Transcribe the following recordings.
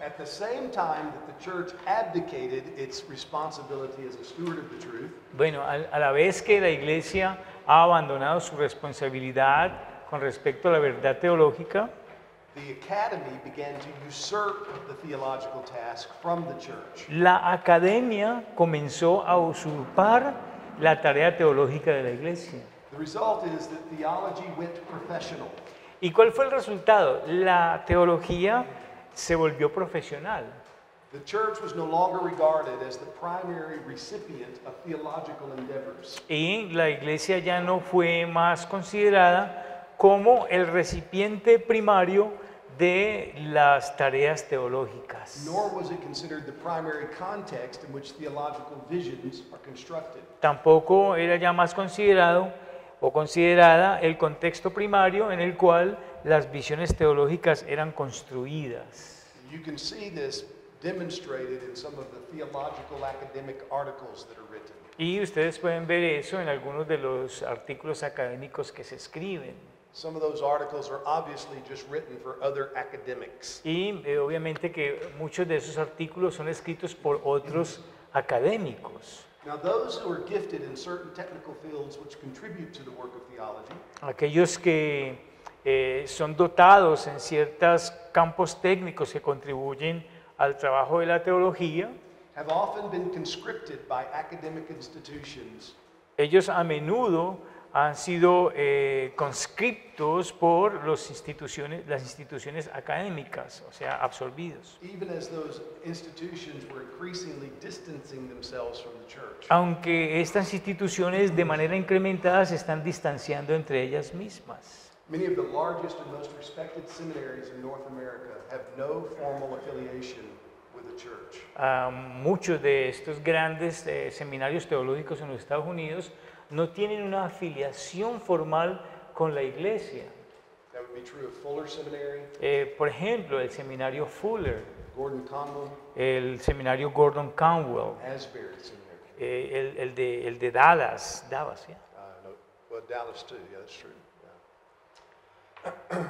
At the same time that the church abdicated its responsibility as a steward of the truth, Bueno, a la vez que la Iglesia ha abandonado su responsabilidad con respecto a la verdad teológica, the academy began to usurp the theological task from the church. la academia comenzó a usurpar la tarea teológica de la Iglesia. The result is that theology went professional. ¿Y cuál fue el resultado? La teología se volvió profesional. The church was no longer regarded as the primary recipient of theological endeavors. Y la Iglesia ya no fue más considerada como el recipiente primario de las tareas teológicas. Nor was it considered the primary context in which theological visions are constructed. Tampoco era ya más considerado o considerada el contexto primario en el cual las visiones teológicas eran construidas. You can see this demonstrated in some of the theological academic articles that are written. Y ustedes pueden ver eso en algunos de los artículos académicos que se escriben. Some of those articles are obviously just written for other academics. Y obviamente que muchos de esos artículos son escritos por otros académicos. Now, those who are gifted in certain technical fields which contribute to the work of theology Aquellos que son dotados en ciertos campos técnicos que contribuyen al trabajo de la teología, have often been conscripted by academic institutions ellos a menudo han sido conscriptos por las instituciones académicas, o sea, absorbidos. even as those institutions were increasingly distancing themselves from the church. Aunque estas instituciones de manera incrementada se están distanciando entre ellas mismas. Many of the largest and most respected seminaries in North America have no formal affiliation with the church. Muchos de estos grandes seminarios teológicos en los Estados Unidos no tienen una afiliación formal con la iglesia. That would be true of Fuller Seminary, Por ejemplo, el seminario Fuller, Gordon Conwell, el seminario Gordon Conwell, Asbury Seminary. el de Dallas, ¿sí? No, well, Dallas too, yeah, that's true. Yeah.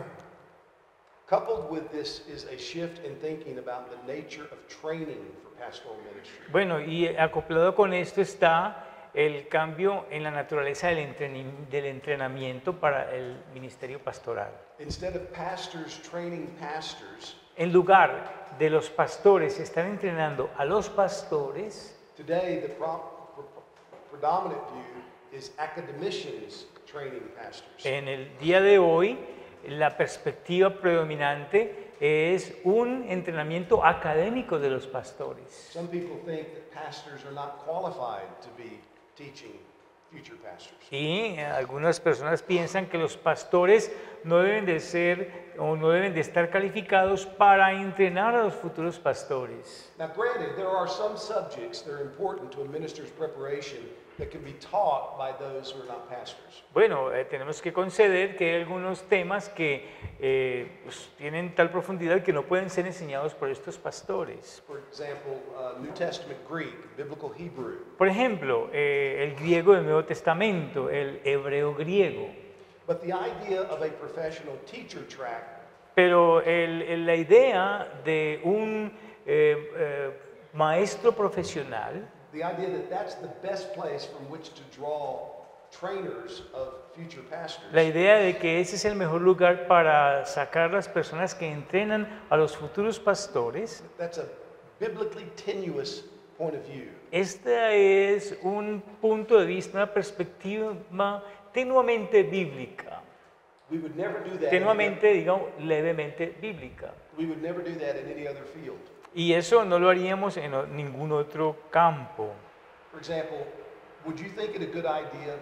Coupled with this is a shift in thinking about the nature of training for pastoral ministry. Bueno, y acoplado con esto está el cambio en la naturaleza del entrenamiento para el ministerio pastoral. Instead of pastors training pastors, En lugar de los pastores estar entrenando a los pastores, today the predominant view is academicians training pastors. en el día de hoy la perspectiva predominante es un entrenamiento académico de los pastores. Some people think that pastors are not qualified to be teaching future pastors. Y algunas personas piensan que los pastores no deben de ser o no deben de estar calificados para entrenar a los futuros pastores. Now, granted, there are some subjects that are important to a minister's preparation that can be taught by those who are not pastors. Bueno, tenemos que conceder que hay algunos temas que pues, tienen tal profundidad que no pueden ser enseñados por estos pastores. For example, New Testament Greek, Biblical Hebrew. Por ejemplo, el griego del Nuevo Testamento, el hebreo griego. But the idea of a professional teacher track Pero la idea de un maestro profesional, the idea that that's the best place from which to draw trainers of future pastors, la idea de que ese es el mejor lugar para sacar las personas que entrenan a los futuros pastores, that's a biblically tenuous point of view. este es un punto de vista, una perspectiva tenuamente bíblica, We would never do that. tenuamente, digamos, levemente bíblica. We would never do that in any other field. Y eso no lo haríamos en ningún otro campo. For example, would you think it a good idea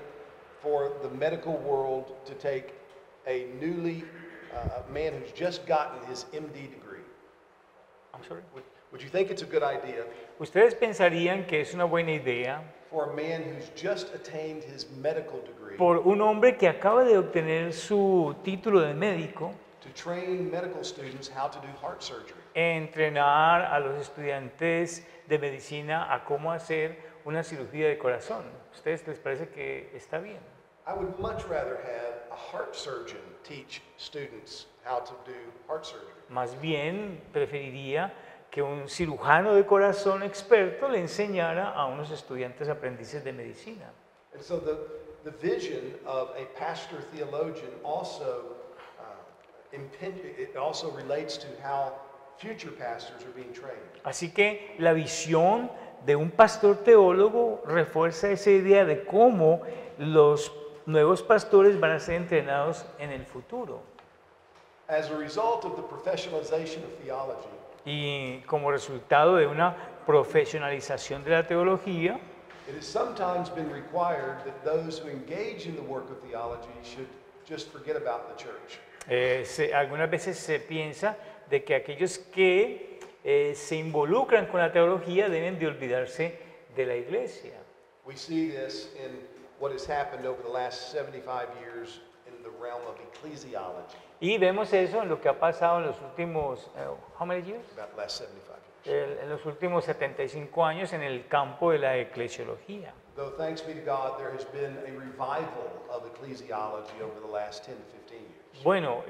for the medical world to take a man who's just gotten his MD degree? I'm sorry. Would you think it's a good idea ¿Ustedes pensarían que es una buena idea for a man who's just attained his medical degree por un hombre que acaba de obtener su título de médico to train medical students how to do heart surgery? entrenar a los estudiantes de medicina a cómo hacer una cirugía de corazón? ¿Ustedes les parece que está bien? I would much rather have a heart surgeon teach students how to do heart surgery. Más bien preferiría que un cirujano de corazón experto le enseñara a unos estudiantes aprendices de medicina. And so the vision of a pastor theologian also it also relates to how future pastors are being trained. Así que la visión de un pastor teólogo refuerza esa idea de cómo los nuevos pastores van a ser entrenados en el futuro. As a result of the professionalization of theology, Y como resultado de una profesionalización de la teología, it has sometimes been required that those who engage in the work of theology should just forget about the church. algunas veces se piensa de que aquellos que se involucran con la teología deben de olvidarse de la iglesia. We see this in what has happened over the last 75 years in the realm of ecclesiology. Y vemos eso en lo que ha pasado en los últimos, how many years? About the last 75 years. En los últimos 75 años en el campo de la eclesiología. Though thanks be to God, there has been a revival of ecclesiology over the last 10 to 15 years. Bueno,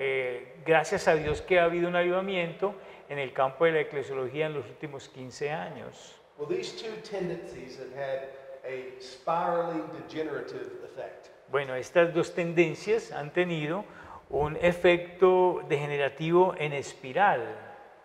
gracias a Dios que ha habido un avivamiento en el campo de la eclesiología en los últimos 15 años. Well, these two tendencies have had a spiraling degenerative effect. Bueno, estas dos tendencias han tenido un efecto degenerativo en espiral.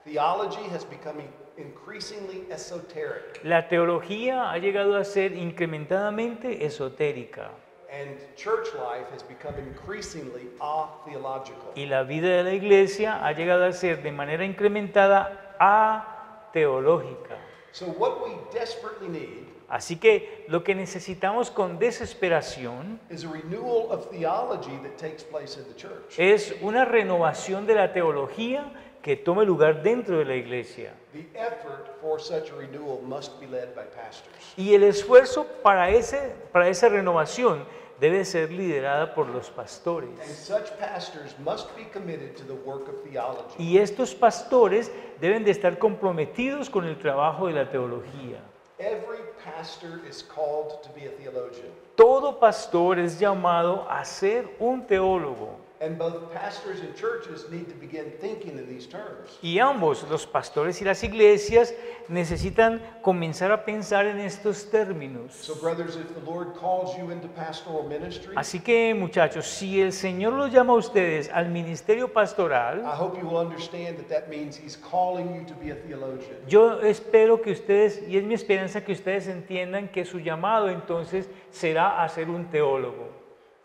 Theology has become increasingly esoteric, La teología ha llegado a ser incrementadamente esotérica and church life has become increasingly atheological. y la vida de la iglesia ha llegado a ser de manera incrementada ateológica. So what we desperately need Así que lo que necesitamos con desesperación is a renewal of theology that takes place in the church. es una renovación de la teología que tome lugar dentro de la iglesia. The effort for such a renewal must be led by pastors. Y el esfuerzo para esa renovación debe ser liderada por los And pastores. such pastors must be committed to the work of theology. Y estos pastores deben de estar comprometidos con el trabajo de la teología. Every pastor is called to be a theologian. Todo pastor es llamado a ser un teólogo. And both pastors and churches need to begin thinking in these terms. Y ambos, los pastores y las iglesias, necesitan comenzar a pensar en estos términos. So brothers, if the Lord calls you into pastoral ministry, Así que, muchachos, si el Señor los llama a ustedes al ministerio pastoral, I hope you will understand that that means He's calling you to be a theologian. yo espero que ustedes, y es mi esperanza que ustedes entiendan que su llamado entonces será a ser un teólogo.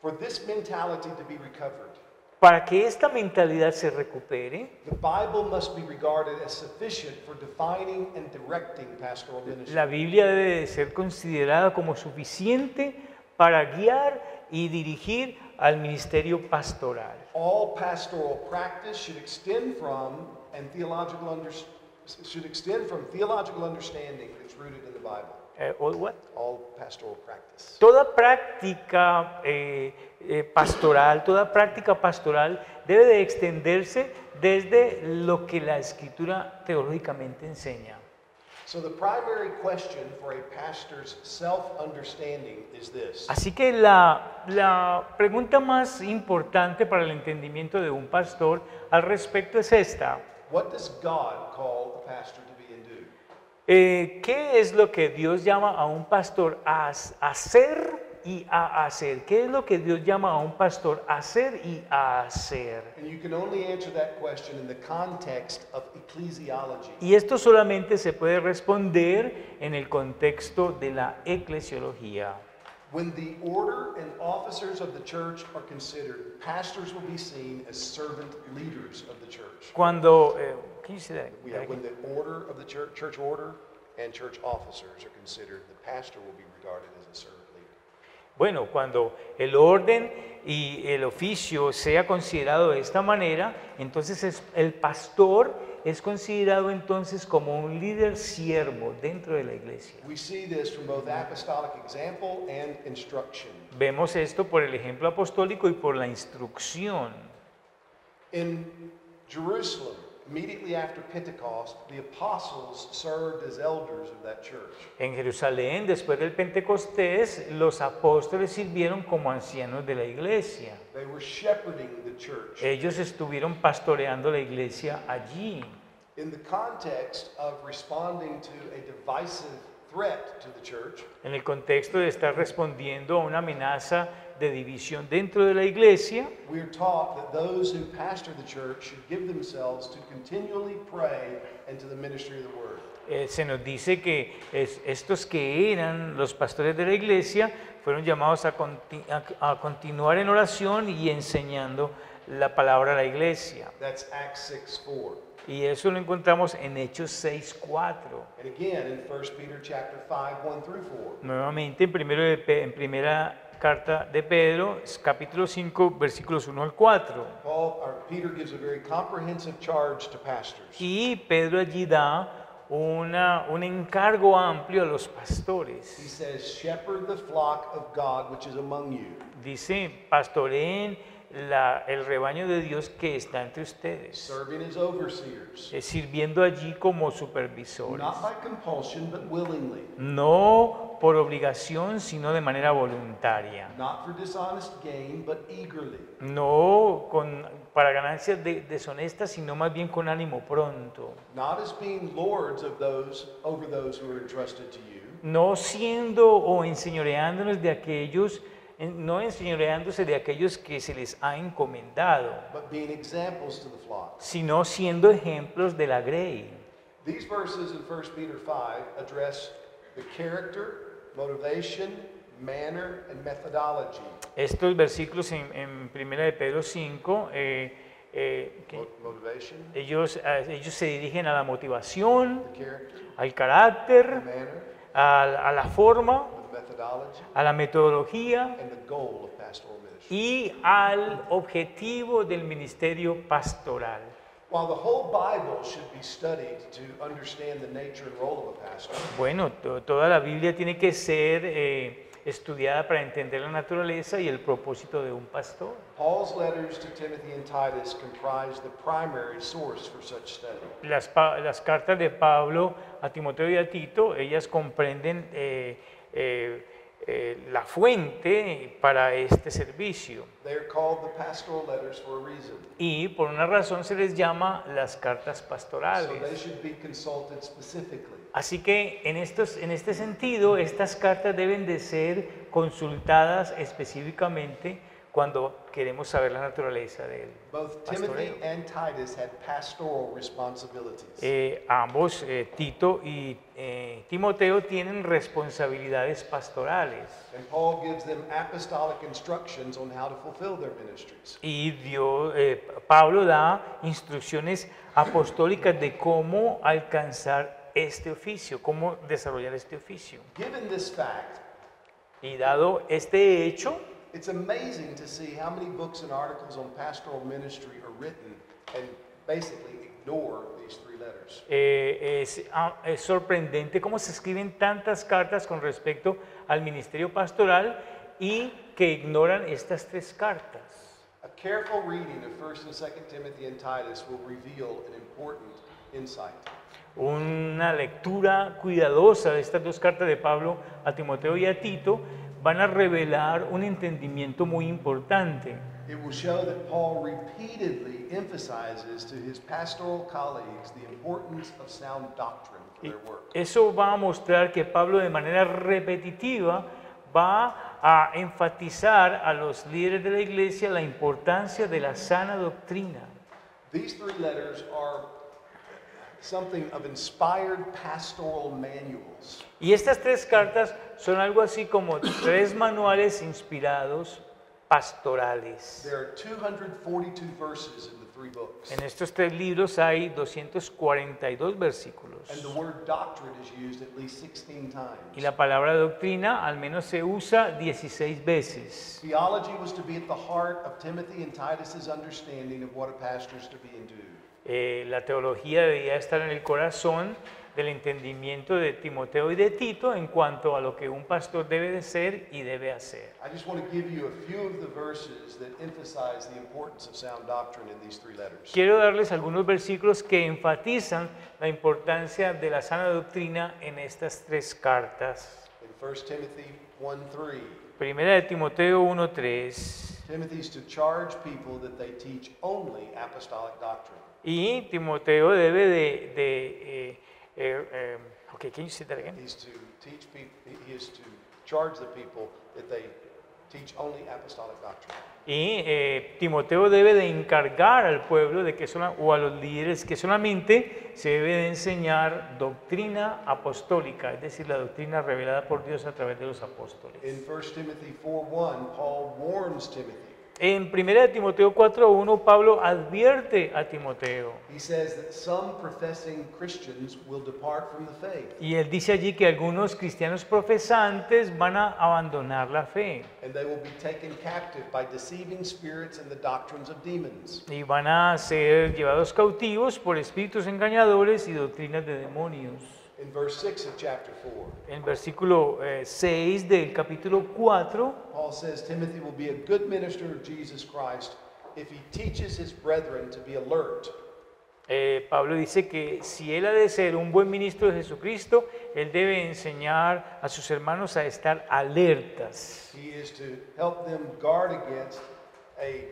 For this mentality to be recovered, Para que esta mentalidad se recupere, the Bible must be regarded as sufficient for defining and directing pastoral ministry. la Biblia debe de ser considerada como suficiente para guiar y dirigir al ministerio pastoral. All pastoral practice should extend from theological understanding that's rooted in the Bible. All what? All pastoral practice. Toda práctica pastoral, toda práctica pastoral debe de extenderse desde lo que la Escritura teológicamente enseña. So the primary question for a pastor's self-understanding is this. Así que la pregunta más importante para el entendimiento de un pastor al respecto es esta. What does God call a pastor to be and do? ¿Qué es lo que Dios llama a un pastor a hacer y a hacer? ¿Qué es lo que Dios llama a un pastor a hacer y a hacer? And you can only answer that question in the context of ecclesiology. Y esto solamente se puede responder en el contexto de la eclesiología. When the order and officers of the church are considered, pastors will be seen as servant leaders of the church. Cuando, can you say that? Yeah, when the order of the church order and church officers are considered, the pastor will be regarded as a servant leader. Bueno, cuando el orden y el oficio sea considerado de esta manera, entonces el pastor es considerado entonces como un líder siervo dentro de la iglesia. We see this from both apostolic example and instruction. Vemos esto por el ejemplo apostólico y por la instrucción. In Jerusalem, immediately after Pentecost, the apostles served as elders of that church. En Jerusalén, después del Pentecostés, los apóstoles sirvieron como ancianos de la iglesia. They were shepherding the church. Ellos estuvieron pastoreando la iglesia allí. In the context of responding to a divisive threat to the church, En el contexto de estar respondiendo a una amenaza de división dentro de la iglesia, we are taught that those who pastor the church should give themselves to continually pray and to the ministry of the word. se nos dice que estos que eran los pastores de la iglesia fueron llamados a continuar en oración y enseñando la palabra a la iglesia. That's Acts 6:4. Y eso lo encontramos en Hechos 6:4. And again in 1 Peter chapter 5, 1 through 4. Nuevamente en primera carta de Pedro, capítulo 5, versículos 1 al 4. Peter gives a very comprehensive charge to pastors. Y Pedro allí da un encargo amplio a los pastores. He says, "Shepherd the flock of God which is among you." Dice, pastoreen el rebaño de Dios que está entre ustedes, Serving as overseers, sirviendo allí como supervisores, not by compulsion, but willingly, no por obligación, sino de manera voluntaria, not for dishonest gain, but eagerly, no para ganancias deshonestas, sino más bien con ánimo pronto, not as being lords of those over those who are entrusted to you, no siendo o enseñoreándonos de aquellos, no enseñoreándose de aquellos que se les ha encomendado, but being examples to the flock. sino siendo ejemplos de la grey. These verses in 1 Peter 5 address the character, motivation, manner, and methodology. Estos versículos en 1 de Pedro 5, Motivation, ellos se dirigen a la motivación, the character, al the carácter, manner, a la forma, the methodology, a la metodología and the goal of pastoral ministry. y al objetivo del ministerio pastoral. While the whole Bible should be studied to understand the nature and role of a pastor, Bueno, toda la Biblia tiene que ser estudiada para entender la naturaleza y el propósito de un pastor. Paul's letters to Timothy and Titus comprise the primary source for such study. Las cartas de Pablo a Timoteo y a Tito, ellas comprenden la fuente para este servicio. They are called the pastoral letters for a reason. Y por una razón se les llama las cartas So they pastorales. should be consulted specifically. Así que en este sentido, estas cartas deben de ser consultadas específicamente cuando queremos saber la naturaleza del Both pastoreo. Timothy and Titus had pastoral responsibilities. Ambos, Tito y Timoteo, tienen responsabilidades pastorales. And Paul gives them apostolic instructions on how to fulfill their ministries. Y Pablo da instrucciones apostólicas de cómo alcanzar este oficio, cómo desarrollar este oficio. Given this fact, Y dado este hecho, it's amazing to see how many books and articles on pastoral ministry are written and basically ignore these three letters. es sorprendente cómo se escriben tantas cartas con respecto al ministerio pastoral y que ignoran estas tres cartas. A careful reading of 1 and 2 Timothy and Titus will reveal an important insight. Una lectura cuidadosa de estas dos cartas de Pablo a Timoteo y a Tito van a revelar un entendimiento muy importante. It will show that Paul repeatedly emphasizes to his pastoral colleagues the importance of sound doctrine for Y their work. eso va a mostrar que Pablo de manera repetitiva va a enfatizar a los líderes de la iglesia la importancia de la sana doctrina. These three letters are something of inspired pastoral manuals. Y estas tres cartas son algo así como tres manuales inspirados pastorales. There are 242 verses in the three books. En estos tres libros hay 242 versículos. And the word doctrine is used at least 16 Y times. la palabra doctrina al menos se usa 16 veces. Theology was to be at the heart of Timothy and Titus's understanding of what a pastor is to be and do. La teología debía estar en el corazón del entendimiento de Timoteo y de Tito en cuanto a lo que un pastor debe de ser y debe hacer. I just want to give you a few of the verses that emphasize the importance of sound doctrine in these three letters. Quiero darles algunos versículos que enfatizan la importancia de la sana doctrina en estas tres cartas. In 1 Timothy 1:3, Primera de Timoteo 1:3. Timothy's to charge people that they teach only apostolic doctrine. Y Timoteo debe okay, can you say that again? He's to teach people, he is to charge the people that they teach only apostolic doctrine. Y Timoteo debe de encargar al pueblo de que o a los líderes que solamente se debe de enseñar doctrina apostólica, es decir, la doctrina revelada por Dios a través de los apóstoles. In 1 Timothy 4:1, Paul warns Timothy. En 1 Timoteo 4:1, Pablo advierte a Timoteo. He says that some professing Christians will depart from the faith, Y él dice allí que algunos cristianos profesantes van a abandonar la fe and they will be taken captive by deceiving spirits and the doctrines of demons. y van a ser llevados cautivos por espíritus engañadores y doctrinas de demonios. In verse 6 of chapter 4, En versículo 6 del capítulo 4, Paul says Timothy will be a good minister of Jesus Christ if he teaches his brethren to be alert. Pablo dice que si él ha de ser un buen ministro de Jesucristo, él debe enseñar a sus hermanos a estar alertas. He is to help them guard against a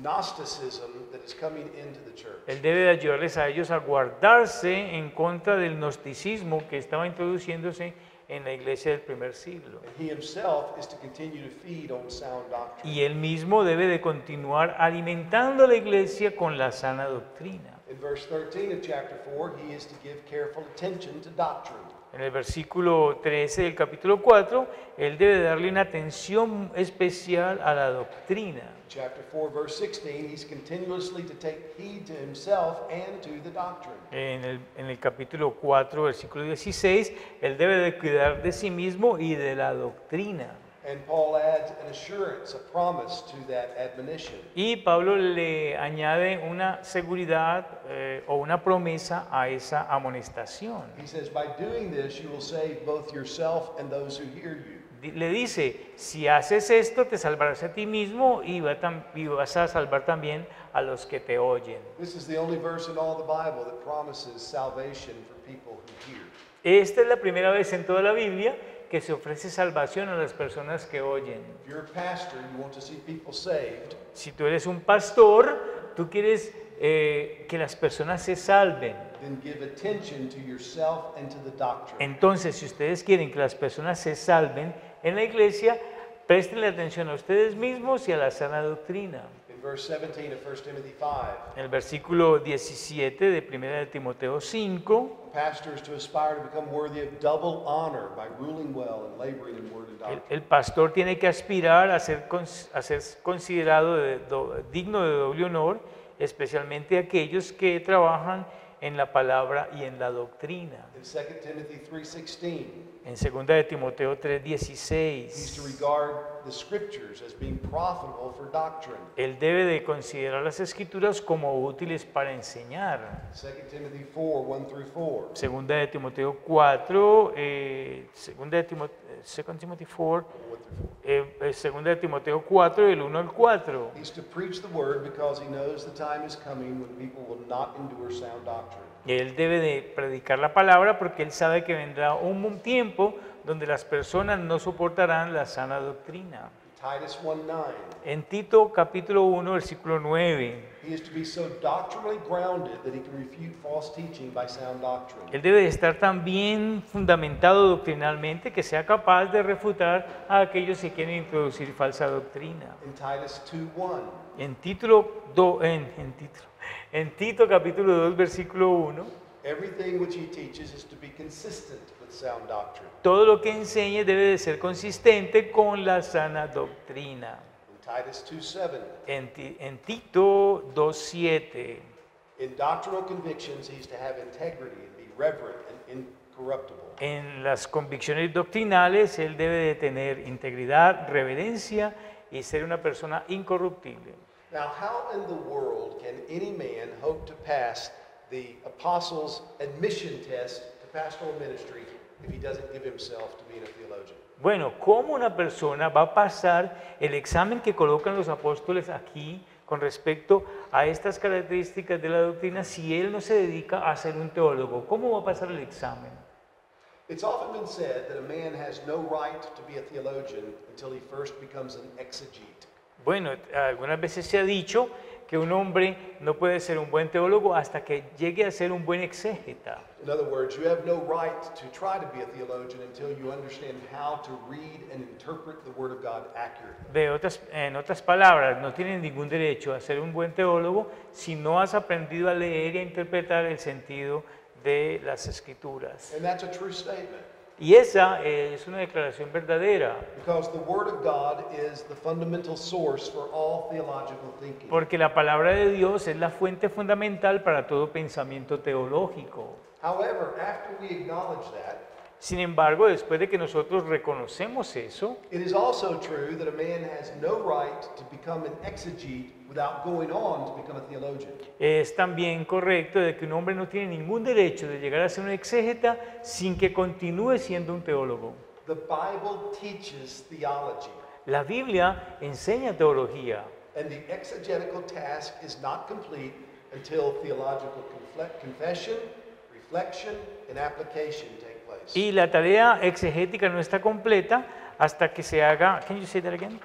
Gnosticism that is coming into the church. Él debe de ayudarles a ellos a guardarse en contra del gnosticismo que estaba introduciéndose en la iglesia del primer siglo. And he himself is to continue to feed on sound doctrine. Y él mismo debe de continuar alimentando a la iglesia con la sana doctrina. In verse 13 of chapter 4, he is to give careful attention to doctrine. En el versículo 13 del capítulo 4, él debe darle una atención especial a la doctrina. Chapter 4, verse 16, he's continuously to take heed to himself and to the doctrine. En el capítulo 4, versículo 16, él debe de cuidar de sí mismo y de la doctrina. And Paul adds an assurance, a promise to that admonition. Y Pablo le añade una seguridad o una promesa a esa amonestación. He says, by doing this, you will save both yourself and those who hear you. Le dice, si haces esto, te salvarás a ti mismo y vas a salvar también a los que te oyen. This is the only verse in all the Bible that promises salvation for people who hear. Esta es la primera vez en toda la Biblia que se ofrece salvación a las personas que oyen. If you're a pastor, you want to see people saved, Si tú eres un pastor, tú quieres que las personas se salven. then give attention to yourself and to the doctrine. Entonces, si ustedes quieren que las personas se salven en la iglesia, prestenle atención a ustedes mismos y a la sana doctrina. In verse 17 of 1 Timothy 5, En el versículo 17 de 1 de Timoteo 5, pastors to aspire to become worthy of double honor by ruling well and laboring in word and doctrine. el pastor tiene que aspirar a ser considerado digno de doble honor, especialmente aquellos que trabajan en la palabra y en la doctrina. In 2 Timothy 3:16, En 2 de Timoteo he's to 3:16, regard the scriptures as being profitable for doctrine. él debe de considerar las escrituras como útiles para enseñar. 2 Timothy 4, 1 through 4. Segunda de Timoteo 4, Second Timothy 4, 1 through 4. segunda de Timoteo 4, del 1 al 4. He's to preach the word because he knows the time is coming when people will not endure sound doctrine. Él debe de predicar la palabra porque él sabe que vendrá un tiempo donde las personas no soportarán la sana doctrina. Titus 1:9. En Tito capítulo 1, versículo 9, He is to be so doctrinally grounded that he can refute false teaching by sound doctrine. él debe de estar tan bien fundamentado doctrinalmente que sea capaz de refutar a aquellos que quieren introducir falsa doctrina. In Titus 2:1, En Tito capítulo 2, versículo 1, everything which he teaches is to be consistent with sound doctrine. todo lo que enseñe debe de ser consistente con la sana doctrina. In Titus 2:7, En Tito 2:7, in doctrinal convictions he is to have integrity and be reverent and incorruptible. en las convicciones doctrinales él debe de tener integridad, reverencia y ser una persona incorruptible. Now, how in the world can any man hope to pass the apostles' admission test to pastoral ministry if he doesn't give himself to being a theologian? Bueno, ¿cómo una persona va a pasar el examen que colocan los apóstoles aquí con respecto a estas características de la doctrina si él no se dedica a ser un teólogo? ¿Cómo va a pasar el examen? It's often been said that a man has no right to be a theologian until he first becomes an exegete. Bueno, algunas veces se ha dicho que un hombre no puede ser un buen teólogo hasta que llegue a ser un buen exégeta. In other words, you have no right to try to be a theologian until you understand how to read and interpret the Word of God accurately. En otras palabras, no tienes ningún derecho a ser un buen teólogo si no has aprendido a leer y a interpretar el sentido de las Escrituras. And that's a true statement. Y esa es una declaración verdadera, Because the Word of God is the fundamental source for all theological thinking. porque la palabra de Dios es la fuente fundamental para todo pensamiento teológico. However, after we acknowledge that, Sin embargo, después de que nosotros reconocemos eso, it is also true that a man has no right to become an exegete without going on to become a theologian. es también correcto de que un hombre no tiene ningún derecho de llegar a ser un exégeta sin que continúe siendo un teólogo. The Bible teaches theology, La Biblia enseña teología and the exegetical task is not complete until theological confession, reflection, and application take place. y la tarea exegética no está completa hasta que se haga. Can you say that again?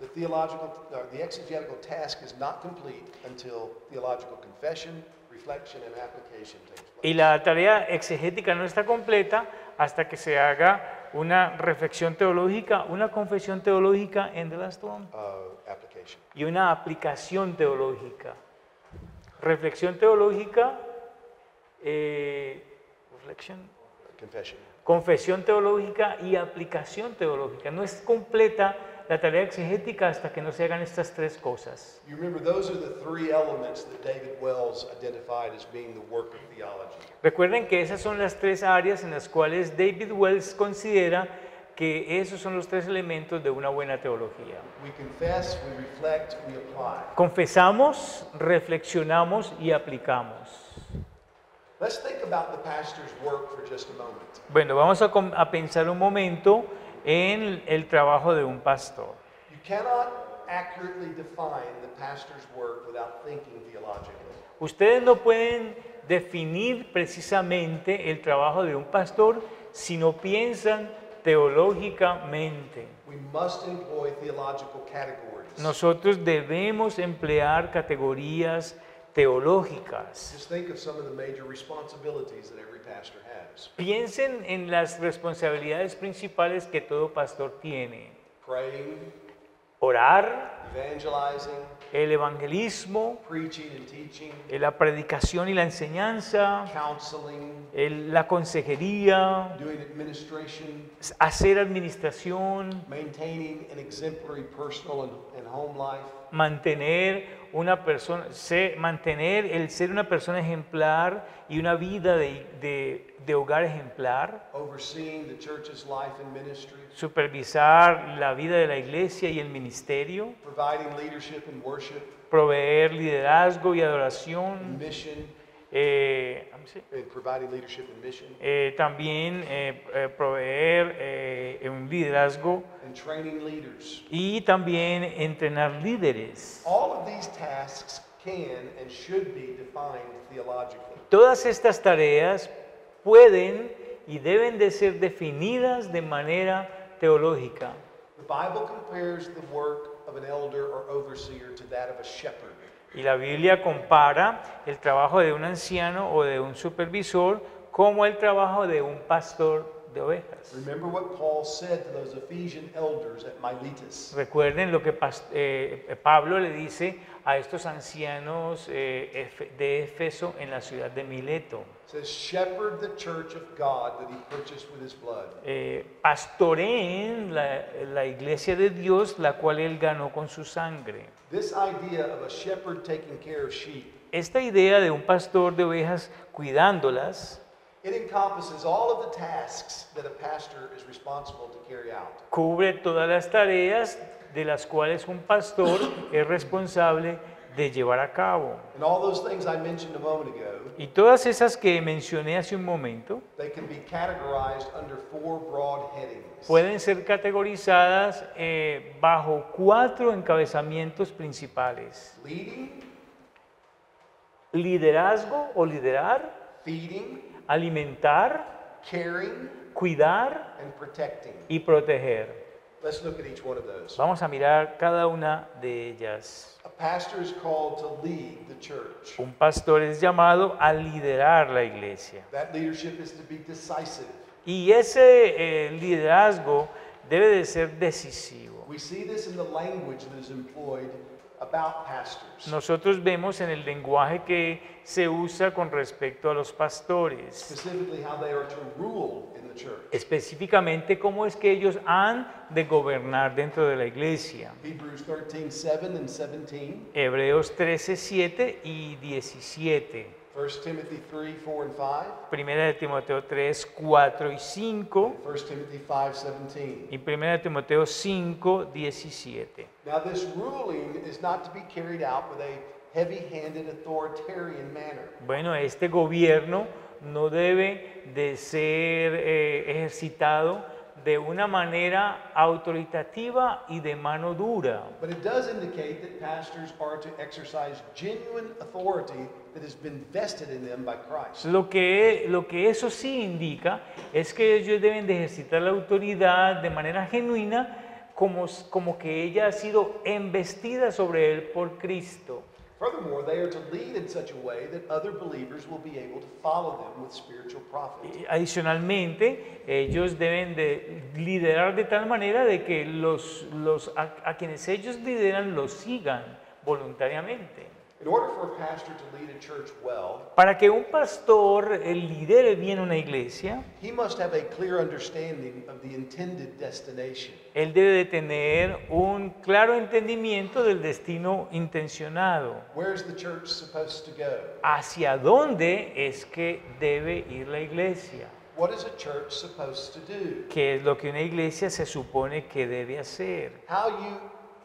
The exegetical task is not complete until theological confession, reflection, and application takes place. Y la tarea exegética no está completa hasta que se haga una reflexión teológica, una confesión teológica en the last one, Application. y una aplicación teológica. Reflexión teológica, reflection, Confession. confesión teológica y aplicación teológica. No es completa la tarea exegética hasta que no se hagan estas tres cosas. You remember, those are the three elements that David Wells identified as being the work of theology. Recuerden que esas son las tres áreas en las cuales David Wells considera que esos son los tres elementos de una buena teología. We confess, we reflect, we apply. Confesamos, reflexionamos y aplicamos. Let's think about the pastor's work for just a moment. Bueno, vamos a pensar un momento en el trabajo de un pastor. You cannot accurately define the pastor's work without thinking theologically. Ustedes no pueden definir precisamente el trabajo de un pastor si no piensan teológicamente. We must employ theological categories. Nosotros debemos emplear categorías teológicas. Just think of some of the major responsibilities that every pastor has. Piensen en las responsabilidades principales que todo pastor tiene. Praying, Orar, evangelizing, el evangelismo, preaching and teaching, la predicación y la enseñanza, counseling, la consejería, doing administration, hacer administración, maintaining an exemplary personal and home life, mantener mantener el ser una persona ejemplar y una vida de hogar ejemplar, overseeing the church's life and ministry, supervisar la vida de la iglesia y el ministerio, providing leadership and worship, proveer liderazgo y adoración, mission, and providing leadership and mission, también proveer un liderazgo and training leaders. y también entrenar líderes. All of these tasks can and should be defined theologically. Todas estas tareas pueden y deben de ser definidas de manera teológica. The Bible compares the work of an elder or overseer to that of a shepherd. Y la Biblia compara el trabajo de un anciano o de un supervisor como el trabajo de un pastor de ovejas. Remember what Paul said to those Ephesian elders at Miletus. Recuerden lo que Pablo le dice a estos ancianos de Éfeso en la ciudad de Mileto. It says, shepherd the church of God that he purchased with his blood. Pastoreen la iglesia de Dios, la cual él ganó con su sangre. This idea of a shepherd taking care of sheep, Esta idea de un pastor de ovejas cuidándolas it encompasses all of the tasks that a pastor is responsible to carry out. cubre todas las tareas de las cuales un pastor es responsable de llevar a cabo. And all those things I mentioned a moment ago, Y todas esas que mencioné hace un momento they can be categorized under four broad headings. pueden ser categorizadas bajo 4 encabezamientos principales: Leading, liderazgo o liderar, feeding, alimentar, caring, cuidar and protecting. y proteger. Let's look at each one of those. Vamos a mirar cada una de ellas. A pastor is called to lead the church. Un pastor es llamado a liderar la iglesia. That leadership is to be decisive. Y ese liderazgo debe de ser decisivo. We see this in the language that is employed about pastors. Nosotros vemos en el lenguaje que se usa con respecto a los pastores, Specifically how they are to rule in the church. específicamente cómo es que ellos han de gobernar dentro de la iglesia. Hebrews 13:7 and 17. Hebreos 13, 7 y 17. 1 Timothy 3, 4 and 5. Primera de Timoteo 3, 4 y 5. 1 Timothy 5:17. Y Primera de Timoteo 5, 17. Now this ruling is not to be carried out with a heavy-handed authoritarian manner. Bueno, este gobierno no debe de ser ejercitado de una manera autoritativa y de mano dura. But it does indicate that pastors are to exercise genuine authority that has been vested in them by Christ. Lo que eso sí indica es que ellos deben de ejercitar la autoridad de manera genuina, como que ella ha sido embestida sobre él por Cristo. Furthermore, they are to lead in such a way that other believers will be able to follow them with spiritual profit. Adicionalmente, ellos deben de liderar de tal manera de que a quienes ellos lideran los sigan voluntariamente. In order for a pastor to lead a church well, Para que un pastor lidere bien una iglesia, he must have a clear understanding of the intended destination. él debe de tener un claro entendimiento del destino intencionado. Where is the church supposed to go? ¿Hacia dónde es que debe ir la iglesia? What is a church supposed to do? ¿Qué es lo que una iglesia se supone que debe hacer? How you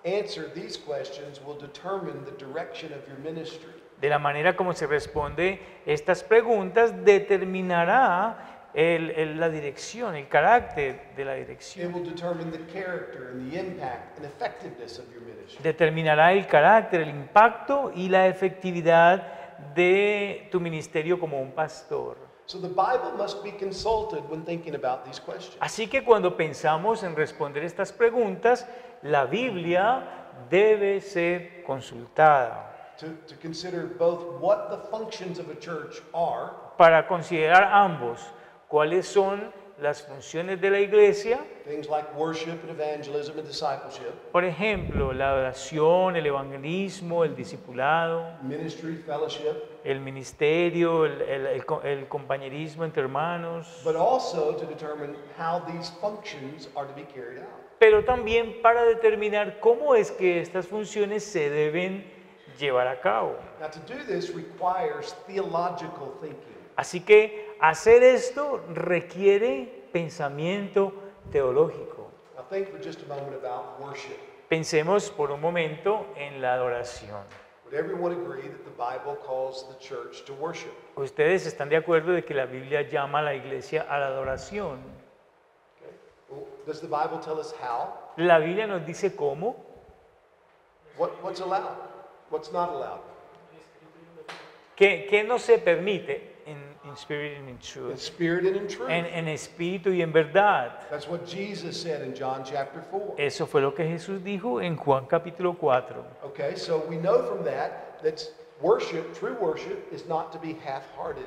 answer these questions will determine the direction of your ministry. De la manera como se responde estas preguntas determinará la dirección, el carácter de la It dirección. will determine the character and the impact and effectiveness of your ministry. Determinará el carácter, el impacto y la efectividad de tu ministerio como un pastor. So the Bible must be consulted when thinking about these questions. Así que cuando pensamos en responder estas preguntas, la Biblia debe ser consultada To consider both what the functions of a church are para considerar ambos cuáles son las funciones de la iglesia. things like worship and evangelism and discipleship, Por ejemplo, la oración, el evangelismo, el discipulado, ministry, fellowship, el ministerio, el compañerismo entre hermanos, but also to determine how these functions are to be carried out. pero también para determinar cómo es que estas funciones se deben llevar a cabo. Now, to do this requires theological thinking. Así que hacer esto requiere pensamiento teológico. Now, think for just a moment about worship. Pensemos por un momento en la adoración. Would everyone agree that the Bible calls the church to worship? ¿Ustedes están de acuerdo de que la Biblia llama a la iglesia a la adoración? Okay. Well, does the Bible tell us how? La Biblia nos dice cómo. What's allowed? What's not allowed? ¿Qué no se permite in spirit and in In truth? spirit and in truth. En espíritu y en verdad. That's what Jesus said in John chapter 4. Eso fue lo que Jesús dijo en Juan capítulo 4. Okay, so we know from that worship, true worship, is not to be half-hearted.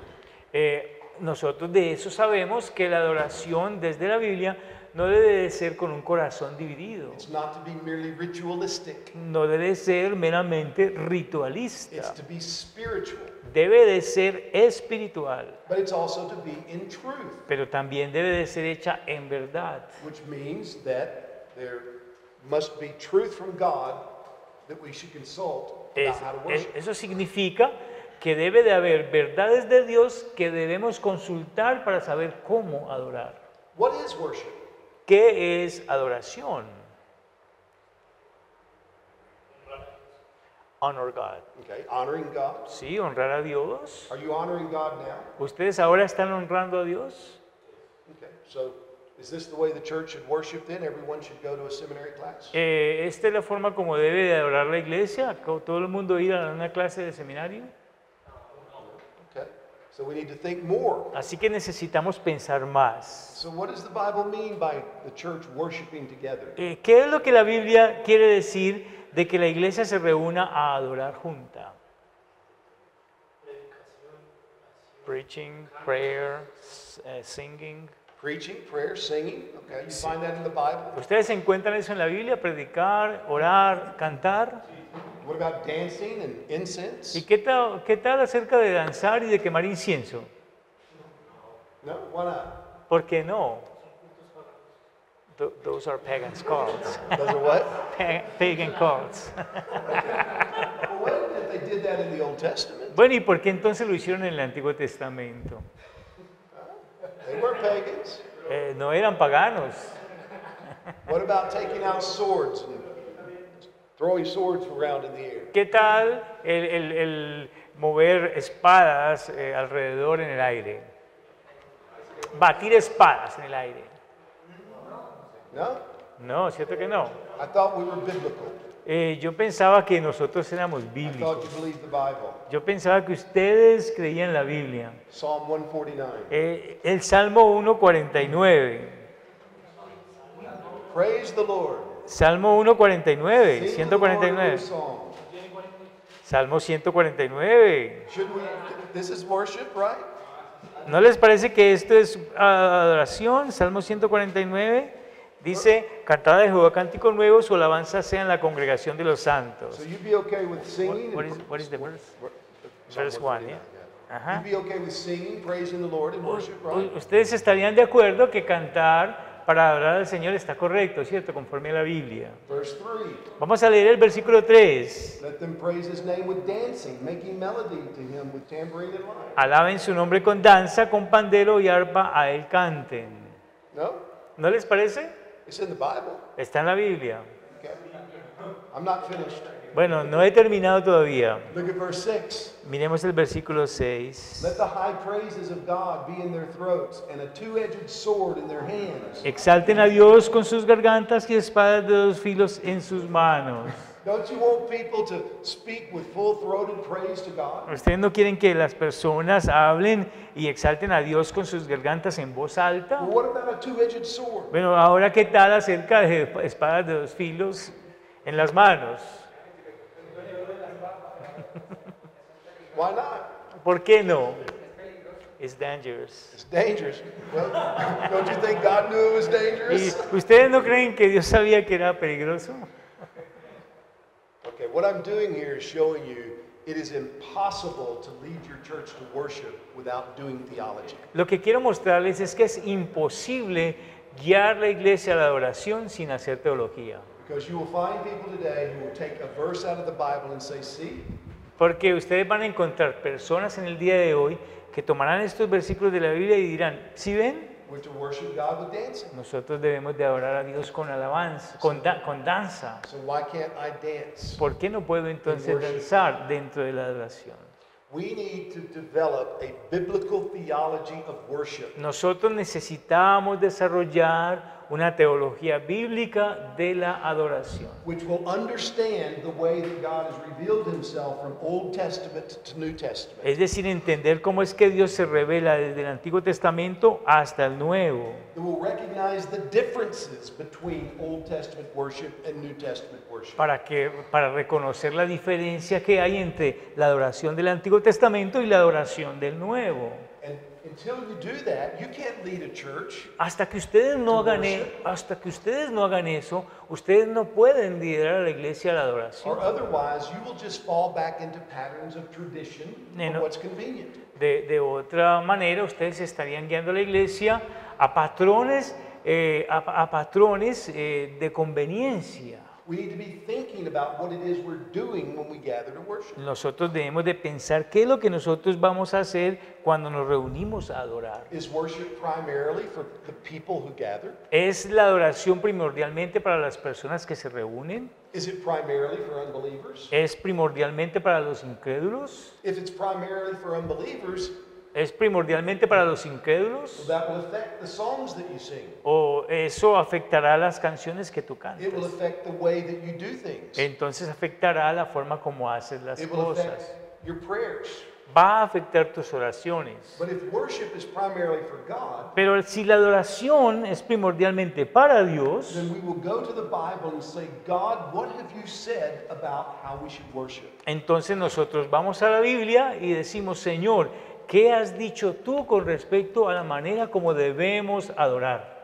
Nosotros de eso sabemos que la adoración desde la Biblia no debe de ser con un corazón dividido. It's not to be merely ritualistic. No debe ser meramente It's ritualista. to be spiritual, Debe de ser espiritual, but it's also to be in truth, pero también debe de ser hecha en verdad. which means that there must be truth from God that we should consult about how to worship. Eso significa que debe de haber verdades de Dios que debemos consultar para saber cómo adorar. What is worship? ¿Qué es adoración? Honor God. Okay, honoring God. Sí, honrar a Dios. Are you honoring God now? ¿Ustedes ahora están honrando a Dios? Okay, so is this the way the church should worship then? Everyone should go to a seminary class? ¿Esta es la forma como debe de adorar la iglesia? ¿Todo el mundo ir a una clase de seminario? Okay. So we need to think more. Así que necesitamos pensar más. So what does the Bible mean by the church worshiping together? ¿Qué es lo que la Biblia quiere decir de que la iglesia se reúna a adorar junta? Preaching, prayer, singing. Preaching, prayer, singing. Okay, you find that in the Bible. ¿Ustedes encuentran eso en la Biblia? Predicar, orar, cantar. What about dancing and incense? ¿Y qué tal acerca de danzar y de quemar incienso? No, why not? ¿Por qué no? Those are pagan cults. Those are what? Pagan cults. Well, wait a minute, they did that in the Old Testament. Bueno, ¿y por qué entonces lo hicieron en el Antiguo Testamento? They were pagans. No eran paganos. What about taking out swords and throwing swords around in the air? ¿Qué tal el mover espadas alrededor en el aire? Batir espadas en el aire. No? No, ¿cierto que no? I thought we were biblical. Yo pensaba que nosotros éramos I thought bíblicos. you believed the Bible. Yo pensaba que ustedes creían la Biblia. Psalm 149. El Salmo 149. Praise the Lord. Salmo 149, Sing to the Lord a new 149. song. Salmo 149. Should we? This is worship, right? ¿No les parece que esto es adoración? Salmo 149 dice, cantad de Jehová cántico nuevo, su alabanza sea en la congregación de los santos. So you'd be okay with singing? What is the verse? Psalm Verse 1, 149, Ajá. You'd be okay with singing, praising the Lord in worship, right? Ustedes estarían de acuerdo que cantar para adorar al Señor está correcto, ¿cierto? Conforme a la Biblia. Verse 3. Vamos a leer el versículo 3. Let them praise his name with dancing, making melody to him with tambourine and lyre. Alaben su nombre con danza, con pandero y arpa a él canten. No? ¿No les parece? It's in the Bible. Está en la Biblia. Okay. I'm not finished. Bueno, no he terminado todavía. Look at verse 6. Miremos el versículo 6. Let the high praises of God be in their throats and a two-edged sword in their hands. Exalten a Dios con sus gargantas y espadas de dos filos en sus manos. Don't you want people to speak with full-throated praise to God? ¿Ustedes no quieren que las personas hablen y exalten a Dios con sus gargantas en voz alta? Well, what about a two-edged sword? Bueno, ahora qué tal acerca de espadas de dos filos en las manos. Why not? ¿Por qué no? It's dangerous. It's dangerous. Well, don't you think God knew it was ¿Y dangerous? ustedes no creen que Dios sabía que era peligroso? Okay, what I'm doing here is showing you it is impossible to lead your church to worship without doing theology. Lo que quiero mostrarles es que es imposible guiar la iglesia a la adoración sin hacer teología. Because you will find people today who will take a verse out of the Bible and say, see, Porque ustedes van a encontrar personas en el día de hoy que tomarán estos versículos de la Biblia y dirán, ¿sí ven? we're to worship God with dancing. Nosotros debemos de adorar a Dios con alabanza, con danza. So why can't I dance? ¿Por qué no puedo entonces danzar dentro de la adoración? We need to develop a biblical theology of worship. Nosotros necesitamos desarrollar una teología bíblica de la adoración, Which will understand the way that God has revealed himself from Old Testament to New Testament. es decir, entender cómo es que Dios se revela desde el Antiguo Testamento hasta el Nuevo, That will recognize the differences between Old Testament worship and New Testament worship. para reconocer la diferencia que hay entre la adoración del Antiguo Testamento y la adoración del Nuevo. And until you do that, you can't lead a church. Hasta que ustedes no hagan eso, ustedes no pueden liderar a la iglesia a la adoración. Or otherwise, you will just fall back into patterns of tradition No. for what's convenient. De otra manera, ustedes estarían guiando a la iglesia a patrones, de conveniencia. We need to be thinking about what it is we're doing when we gather to worship. Nosotros debemos de pensar qué es lo que nosotros vamos a hacer cuando nos reunimos a adorar. Is worship primarily for the people who gather? ¿Es la adoración primordialmente para las personas que se reúnen? Is it primarily for unbelievers? ¿Es primordialmente para los incrédulos? If it's primarily for unbelievers, ¿Es primordialmente para los incrédulos? well, that will affect the songs that you sing. ¿O eso afectará las canciones que tú It will cantas? affect the way that you do things. Entonces afectará la forma como haces las It will affect cosas. your prayers. va a afectar tus oraciones. But if worship is primarily for God, Pero si la adoración es primordialmente para Dios, then we will go to the Bible and say, God, what have you said about how we should worship? entonces nosotros vamos a la Biblia y decimos, Señor, ¿qué has dicho tú con respecto a la manera como debemos adorar?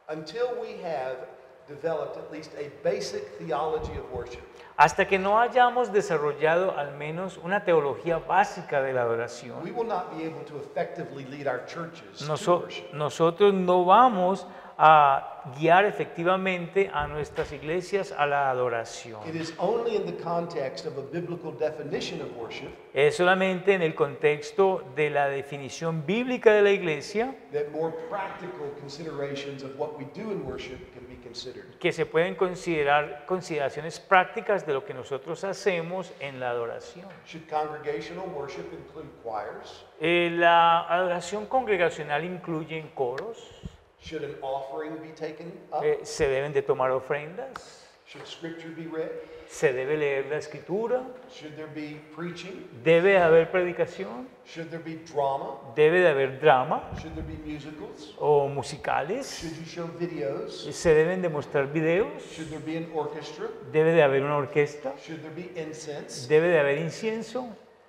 Until we have developed at least a basic theology of worship, Hasta que no hayamos desarrollado al menos una teología básica de la adoración, we will not be able to effectively lead our churches to Noso- worship. nosotros no vamos a guiar efectivamente a nuestras iglesias a la adoración. It is only in the context of a biblical definition of worship Es solamente en el contexto de la definición bíblica de la iglesia that more practical considerations of what we do in worship can be considered. que se pueden considerar consideraciones prácticas de lo que nosotros hacemos en la adoración. Should congregational worship include choirs? La adoración congregacional incluye coros, Should an offering be taken up? se deben de tomar ofrendas, Should scripture be read? se debe leer la escritura, Should there be preaching? debe haber predicación, Should there be drama? debe de haber drama Should there be musicals? o musicales, Should you show videos? se deben de mostrar videos, Should there be an orchestra? debe de haber una orquesta, Should there be incense? debe de haber incienso,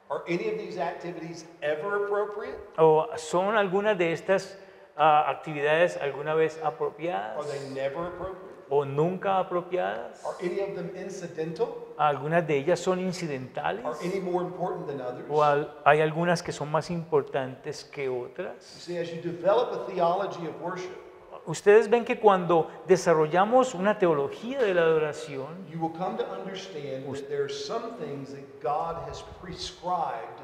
Are any of these activities ever appropriate? o son algunas de estas actividades alguna vez apropiadas Are they never appropriate? o nunca apropiadas. Are any of them incidental? Algunas de ellas son incidentales Are any more important than others? o hay algunas que son más importantes que You otras. see, as you develop a theology of worship, Ustedes ven que cuando desarrollamos una teología de la adoración, you will come to understand that there are some things that God has prescribed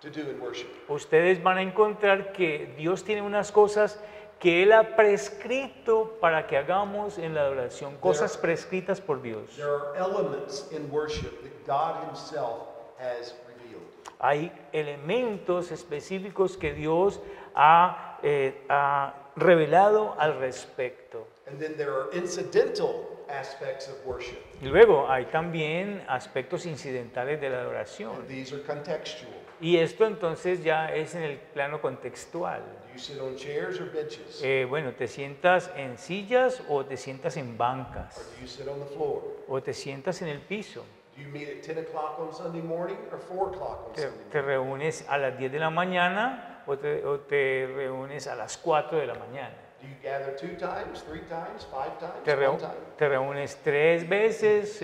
to do in worship. ustedes van a encontrar que Dios tiene unas cosas que Él ha prescrito para que hagamos en la adoración, cosas prescritas por Dios. There are elements in worship that God Himself has revealed. Hay elementos específicos que Dios ha revelado al respecto. And then there are incidental aspects of worship. Y luego hay también aspectos incidentales de la adoración. And these are contextual. Y esto entonces ya es en el plano contextual. Do you sit on chairs or benches? Bueno, te sientas en sillas o te sientas en Or bancas do you sit on the floor? o te sientas en el piso. Do you meet at 10 o'clock on Sunday morning or 4 o'clock on Te Sunday morning? reúnes a las 10 de la mañana o te reúnes a las 4 de la mañana. Do you gather 2 times, 3 times, 5 times, Te, 1 time? te reúnes 3 veces,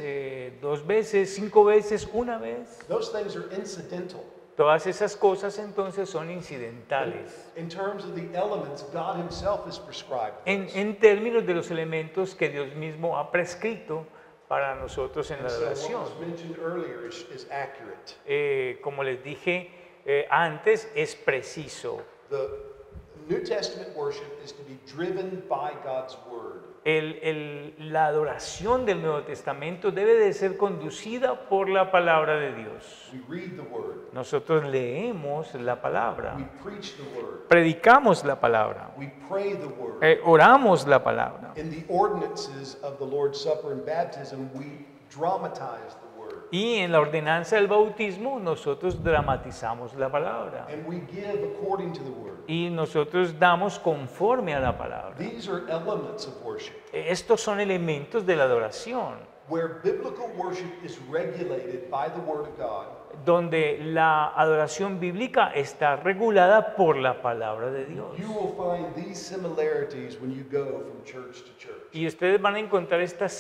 2 veces, 5 veces, una vez. Those things are incidental. Todas esas cosas entonces son incidentales. In terms of the elements, God Himself has prescribed. En términos de los elementos que Dios mismo ha prescrito para nosotros en la And so what adoración. was mentioned earlier is accurate. Como les dije antes, es preciso. The New Testament worship is to be driven by God's Word. La adoración del Nuevo Testamento debe de ser conducida por la palabra de Dios. We read the Word. Nosotros leemos la palabra, We preach the Word. predicamos la palabra, We pray the Word. oramos la palabra. In the ordinances of the Lord's Supper and baptism, we dramatize the Word. Y en la ordenanza del bautismo nosotros dramatizamos la palabra And we give according to the Word. y nosotros damos conforme a la palabra. These are elements of worship. Estos son elementos de la adoración, Where biblical worship is regulated by the Word of God, donde la adoración bíblica está regulada por la palabra de Dios. you will find these similarities when you go from church to church. Y ustedes van a encontrar estas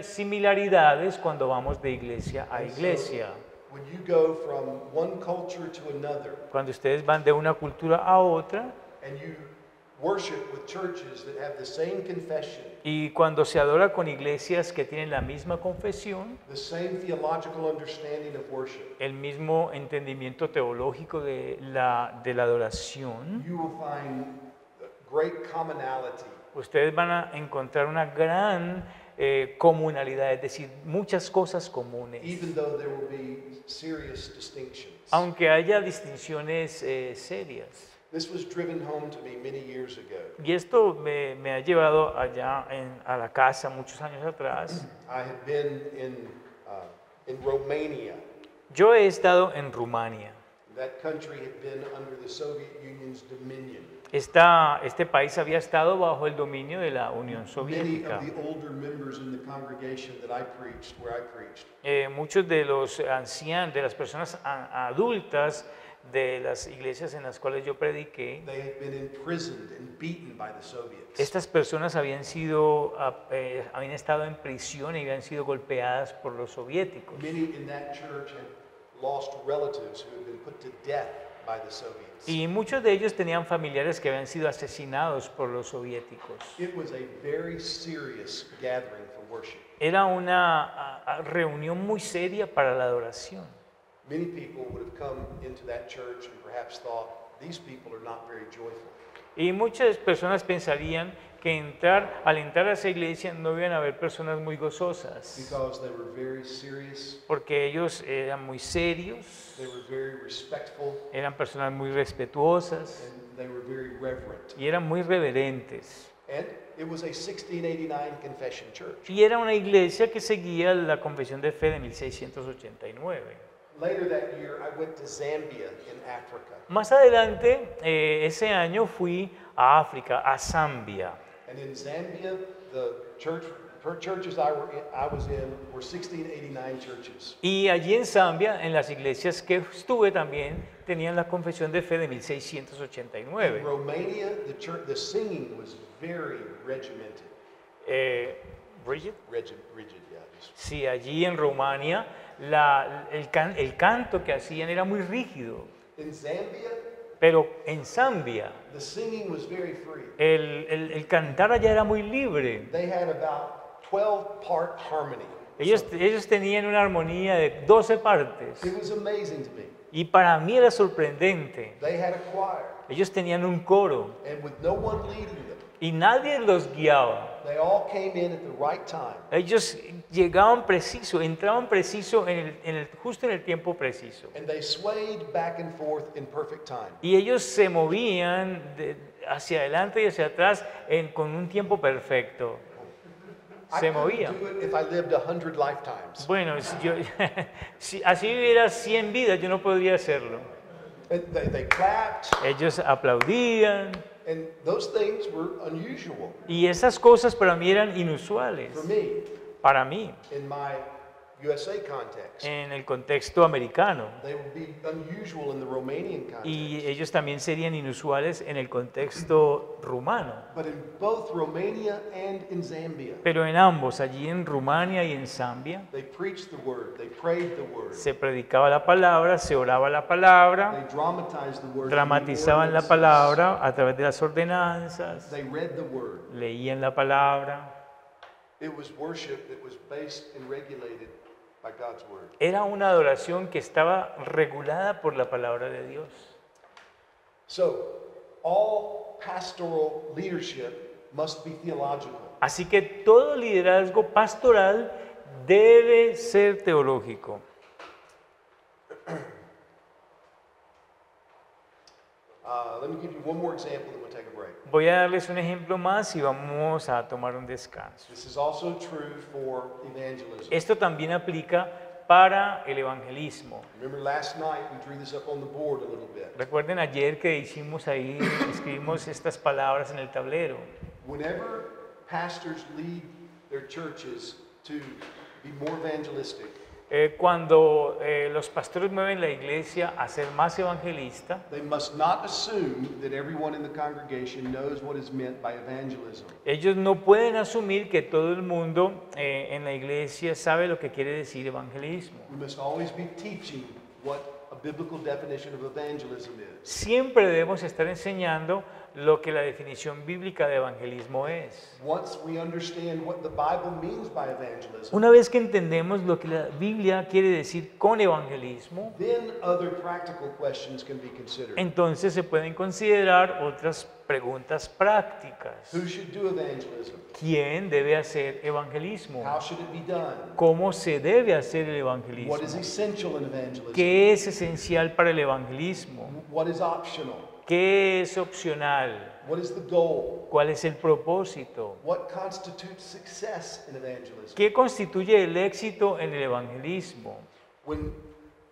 similaridades cuando vamos de iglesia a iglesia. When you go from one culture to another Cuando ustedes van de una cultura a otra and you worship with churches that have the same confession, y cuando se adora con iglesias que tienen la misma confesión, the same theological understanding of worship, el mismo entendimiento teológico de la adoración, you will find great commonality. ustedes van a encontrar una gran comunalidad, es decir, muchas cosas comunes, Even though there will be serious distinctions. aunque haya distinciones serias. This was driven home to me many years ago. Y esto me ha llevado allá a la casa muchos años atrás. I had been in Romania. Yo he estado en Rumania. That country had been under the Soviet Union's dominion. Este país había estado bajo el dominio de la Unión Many Soviética. of the older members in the congregation that I preached, where I preached, Muchos de los ancianos, de las personas adultas de las iglesias en las cuales yo prediqué, they had been imprisoned and beaten by the Soviets. estas personas habían estado en prisión y habían sido golpeadas por los soviéticos. Many in that church had lost relatives who had been put to death by the Soviets. Y muchos de ellos tenían familiares que habían sido asesinados por los soviéticos. It was a very serious gathering for worship. Era una reunión muy seria para la adoración. Many people would have come into that church and perhaps thought, these people are not very joyful. Y muchas personas pensarían que al entrar a esa iglesia no iban a haber personas muy gozosas, Because they were very serious, porque ellos eran muy serios, they were very respectful, eran personas muy respetuosas and they were very reverent. y eran muy reverentes. And it was a 1689 confession church. Y era una iglesia que seguía la Confesión de Fe de 1689. Later that year, I went to Zambia in Africa. Más adelante, ese año fui a África, a Zambia. And in Zambia, the churches I was in were 1689 churches. Y allí en Zambia, en las iglesias que estuve también, tenían la Confesión de Fe de In 1689. Romania, the singing was very regimented. Bridget? Rigid, yeah. Sí, allí en Rumania el canto que hacían era muy rígido, In Zambia, pero en Zambia the singing was very free. el cantar allá era muy libre. They had about 12-part harmony. Ellos tenían una armonía de 12 partes It was amazing to me. y para mí era sorprendente. They had a choir, Ellos tenían un coro and with no one leading them, y nadie los guiaba. they all came in at the right time. Ellos llegaban preciso, entraban preciso justo en el tiempo preciso. And they swayed back and forth in perfect time. Y ellos se movían hacia adelante y hacia atrás con un tiempo perfecto. I Se couldn't movían. do it if I lived 100 lifetimes. Bueno, si así viviera 100 vidas, yo no podría hacerlo. And they clapped, Ellos aplaudían and those things were unusual y esas cosas para mí eran inusuales. for me Para mí, in my USA context. en el contexto americano. They would be unusual in the Romanian context. Y ellos también serían inusuales en el contexto rumano. But in both Romania and in Zambia, Pero en ambos, allí en Rumania y en Zambia, they preached the word, they prayed the word, se predicaba la palabra, se oraba la palabra, they dramatized the word, dramatizaban la through the ordinances. palabra a través de las ordenanzas, They read the word. leían la palabra. It was worship that was based and regulated by God's word. Era una adoración que estaba regulada por la palabra de Dios. So, all pastoral leadership must be theological. Así que todo liderazgo pastoral debe ser teológico. Let me give you one more example, then we'll take a break. Voy a darles un ejemplo más y vamos a tomar un descanso. This is also true for evangelism. Esto también aplica para el evangelismo. Remember last night we drew this up on the board a little bit. Recuerden ayer que hicimos ahí, escribimos estas palabras en el tablero. Whenever pastors lead their churches to be more evangelistic, Cuando los pastores mueven la iglesia a ser más evangelista, they must not assume that everyone in the congregation knows what is meant by evangelism. ellos no pueden asumir que todo el mundo en la iglesia sabe lo que quiere decir evangelismo. We must always be teaching what a biblical definition of evangelism is. Siempre debemos estar enseñando lo que la definición bíblica de evangelismo es. Once we understand what the Bible means by evangelism, Una vez que entendemos lo que la Biblia quiere decir con evangelismo, then other practical questions can be considered. entonces se pueden considerar otras preguntas prácticas. Who should do evangelism? ¿Quién debe hacer evangelismo? How should it be done? ¿Cómo se debe hacer el What evangelismo? is essential in evangelism? ¿Qué es esencial para el evangelismo? What is optional? ¿Qué es opcional? What is the goal? ¿Cuál es el propósito? What constitutes success in evangelism? ¿Qué constituye el éxito en el evangelismo? When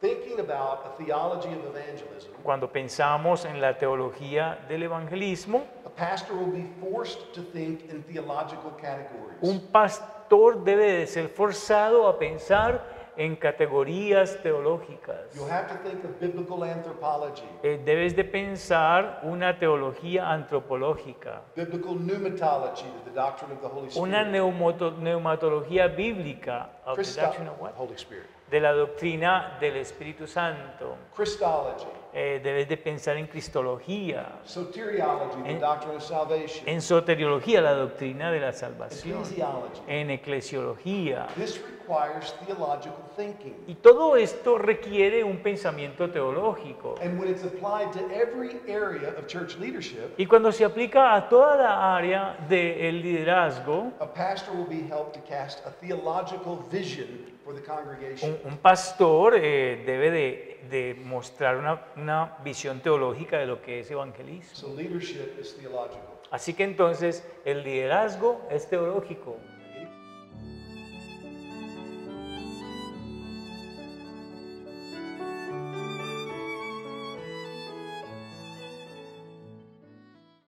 thinking about a theology of evangelism, Cuando pensamos en la teología del evangelismo, a pastor will be forced to think in theological categories. un pastor debe de ser forzado a pensar en categorías teológicas. You'll have to think of biblical anthropology, Debes de pensar una teología antropológica, biblical pneumatology, the doctrine of the Holy una Spirit, neumatología bíblica of the Christo- doctrine of what? Holy Spirit, De la doctrina del Espíritu Santo. Christology, Debes de pensar en cristología, soteriology, the doctrine of salvation, en soteriología, la doctrina de la salvación, ecclesiology. en eclesiología. This requires theological thinking. Y todo esto requiere un pensamiento teológico. And when it's applied to every area of church leadership, Y cuando se aplica a toda la área del liderazgo, a pastor will be helped to cast a theological vision for the congregation. un pastor debe de mostrar una visión teológica de lo que es evangelismo. So leadership is theological. Así que entonces el liderazgo es teológico.